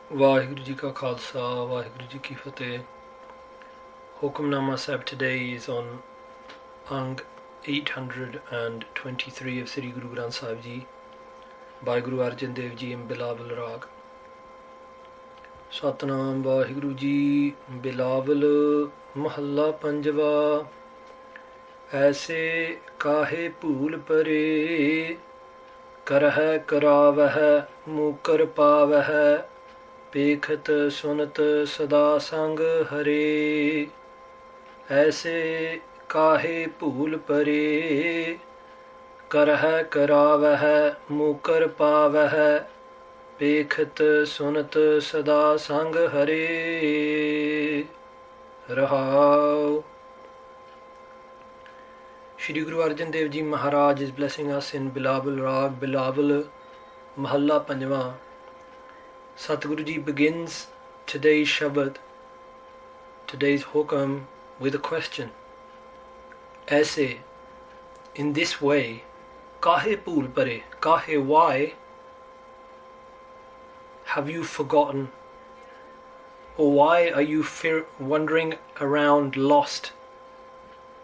Vaheguru Ji Ka Khalsa, Vaheguru Ji Ki Fateh. Hukamnama Sahib today is on Ang 823 of Sri Guru Granth Sahib Ji by Guru Arjan Dev Ji in Bilaaval Rag. Satnam Vaheguru Ji. Bilaaval Mahalla Panjava. ऐसे काहे भूल परे, करह करावह मुकर पावह, पेखत सुनत सदा संग हरे। ऐसे काहे भूल परे, करह करावह मुकर पावह, पेखत सुनत सदा संग हरे। रहाओ। Shri Guru Arjan Dev Ji Maharaj is blessing us in Bilaaval Rag, Bilaaval Mahalla Panjwa. Satguru Ji begins today's Shabad, today's Hukam, with a question. Aise, in this way, kahe pool pare, kahe, why have you forgotten? Or why are you wandering around lost?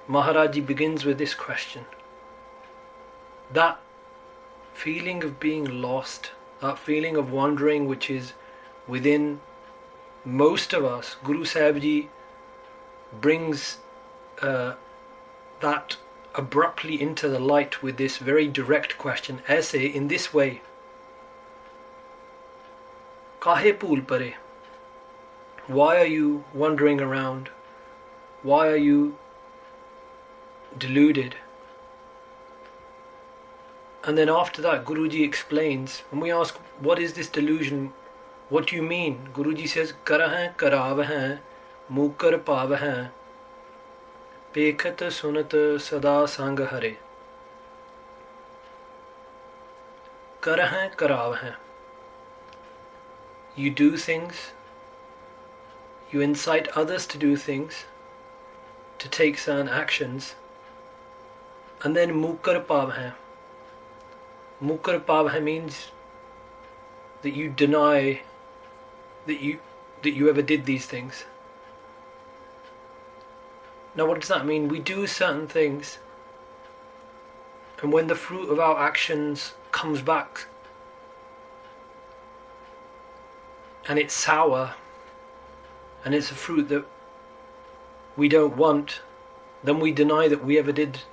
Maharaji begins with this question. That feeling of being lost, that feeling of wandering which is within most of us, Guru Sahib Ji brings that abruptly into the light with this very direct question. Aise, in this way, kahe pool pare? Why are you wandering around? Why are you deluded? And then after that Guruji explains, when we ask what is this delusion, what do you mean? Guruji says karah karavah mukar pavah pekhat sunat sada sang hare. Karah karavah, you do things, you incite others to do things, to take certain actions. And then mukar pavah. Mukar pavah means that you deny that you ever did these things. Now what does that mean? We do certain things, and when the fruit of our actions comes back and it's sour and it's a fruit that we don't want, then we deny that we ever did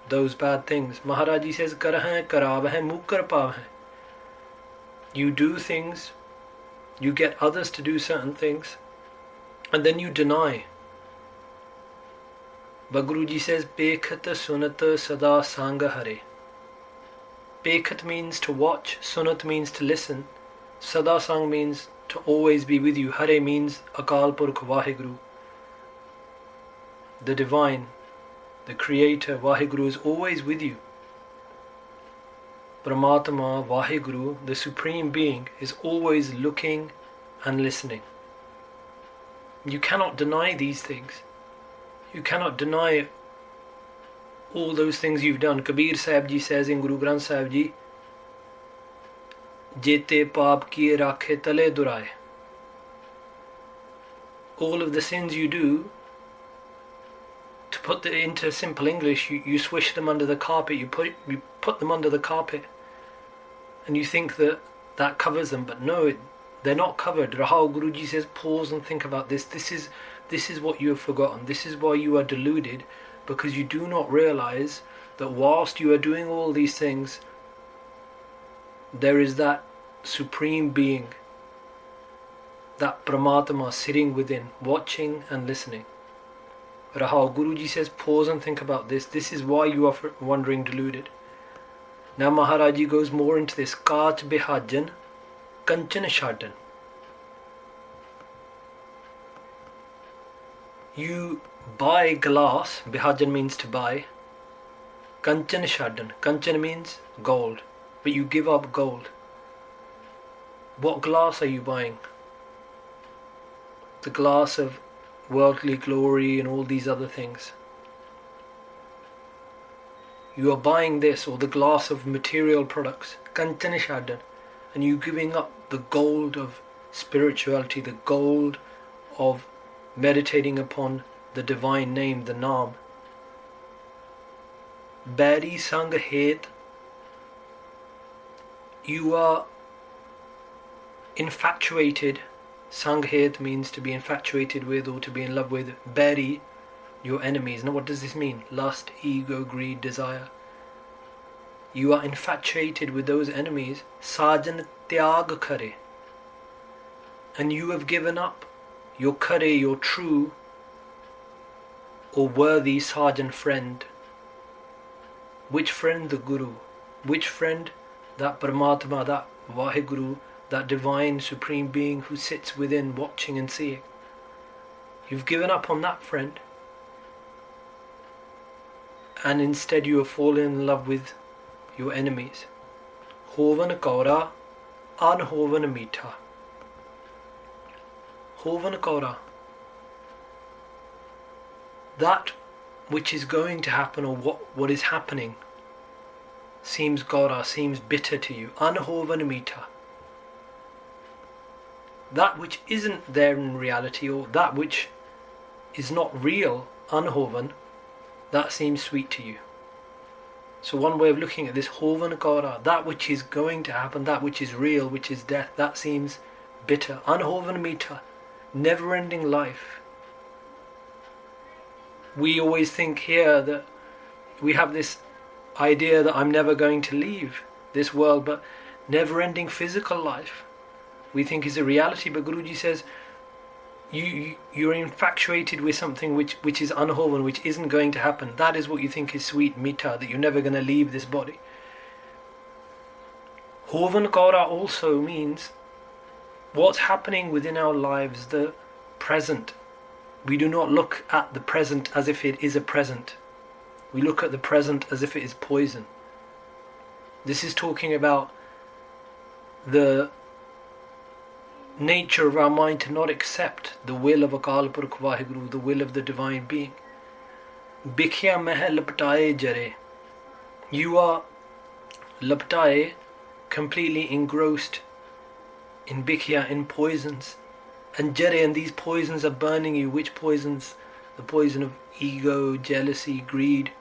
those bad things. Maharaji says karah karavah mukar pavah. You do things, you get others to do certain things, and then you deny. But Guruji says pekhat sunat sada sanga hare. Pekhat means to watch, sunat means to listen, sada sang means to always be with you, hare means Akal Purkh Vaheguru, the divine, the creator. Vaheguru is always with you. Paramatma, Vaheguru, the supreme being, is always looking and listening. You cannot deny these things. You cannot deny all those things you've done. Kabir Sahib Ji says in Guru Granth Sahib Ji, Jete paap kiye rakhe tale duraye. All of the sins you do, to put it into simple English, you swish them under the carpet, you put them under the carpet, and you think that covers them, but no, they're not covered. Rahul Guruji says, pause and think about this. This is what you have forgotten. This is why you are deluded, because you do not realize that whilst you are doing all these things, there is that supreme being, that Paramatma sitting within, watching and listening. Rahul, Guruji says, pause and think about this. This is why you are wandering deluded. Now Maharaji goes more into this. Kaach bihajan, kanchan shadan. You buy glass, bihajan means to buy. Kanchan shadan. Kanchan means gold, but you give up gold. What glass are you buying? The glass of worldly glory and all these other things. You are buying this, or the glass of material products, Kanchan shadan, and you giving up the gold of spirituality, the gold of meditating upon the divine name, the Naam. Bari sang het, you are infatuated. Sanghet means to be infatuated with or to be in love with. Bari, your enemies. Now what does this mean? Lust, ego, greed, desire. You are infatuated with those enemies. Sajan tyag kare. And you have given up your kare, your true or worthy Sajan friend. Which friend? The Guru. Which friend? That Paramatma, that Vaheguru, that divine supreme being who sits within, watching and seeing. You've given up on that friend, and instead you have fallen in love with your enemies. Hovan kaura, anhovan meetha. Hovan kaura. That which is going to happen, or what is happening, seems kaura, seems bitter to you. Anhovan meetha. That which isn't there in reality, or that which is not real, anhovan, that seems sweet to you. So one way of looking at this, hovan kara, that which is going to happen, that which is real, which is death, that seems bitter. Anhovan mita, never-ending life. We always think here that we have this idea that I'm never going to leave this world, but never-ending physical life we think is a reality. But Guruji says you're infatuated with something which is unhovan, which isn't going to happen. That is what you think is sweet, mita, that you're never going to leave this body. Hovan Kaura also means what's happening within our lives, the present. We do not look at the present as if it is a present. We look at the present as if it is poison. This is talking about the nature of our mind to not accept the will of Akal Purkh Vaheguru, the will of the Divine Being. Bikhya Mehl laptaye jare. You are laptaye, completely engrossed in bikhya, in poisons. And jare, and these poisons are burning you. Which poisons? The poison of ego, jealousy, greed.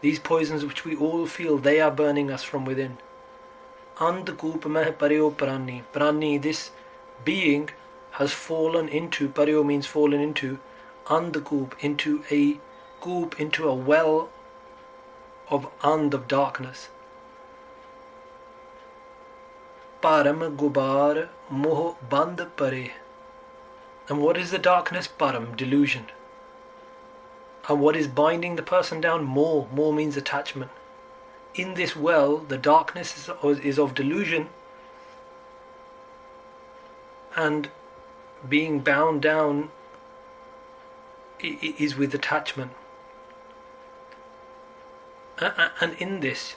These poisons which we all feel, they are burning us from within. Andkoop meh paryo prani. Prani, this being has fallen into, paryo means fallen into, andkoop, into a koop, into a well of of darkness. Param gubar moh band pare. And what is the darkness? Param, delusion. And what is binding the person down? More. More means attachment. In this well, the darkness is of delusion, and being bound down is with attachment. And in this,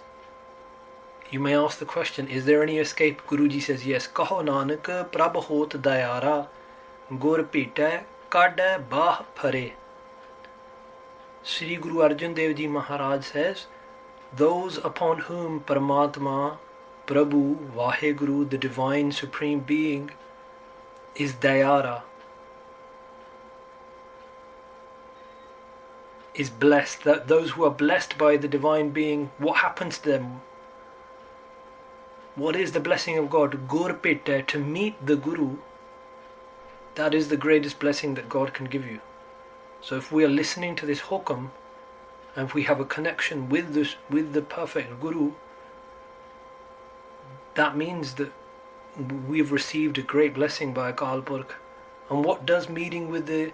you may ask the question, is there any escape? Guruji says yes. Kaho Nanak prabh hot dayara gur pita kada bah phare. Sri Guru Arjan Dev Ji Maharaj says, those upon whom Paramatma, Prabhu, Vaheguru, the Divine Supreme Being, is Dayara, is blessed. That those who are blessed by the Divine Being, what happens to them? What is the blessing of God? Gur Pitta, to meet the Guru. That is the greatest blessing that God can give you. So if we are listening to this hukam, and if we have a connection with the perfect Guru, that means that we've received a great blessing by Akal Purkh. And what does meeting with the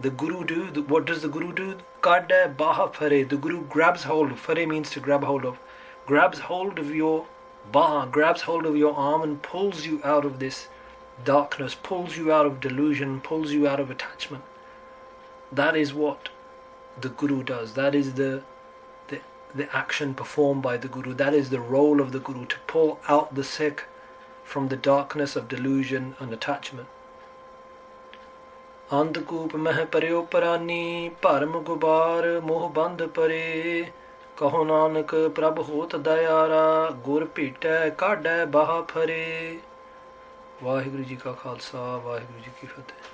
Guru do? What does the Guru do? Kada baha phare. The Guru grabs hold. Phare means to grab hold of. Grabs hold of your baha, grabs hold of your arm and pulls you out of this darkness, pulls you out of delusion, pulls you out of attachment. That is what the Guru does. That is the action performed by the Guru. That is the role of the Guru, to pull out the Sikh from the darkness of delusion and attachment. Andkoop meh paryo parani, param gubar moh band pare. Kaho Nanak prabh hot dayara, gur pita kada baha phare. Waheguru ji ਕਾ ਖਾਲਸਾ ਵਾਹਿਗੁਰੂ ਜੀ ਕੀ ਫਤਿਹ।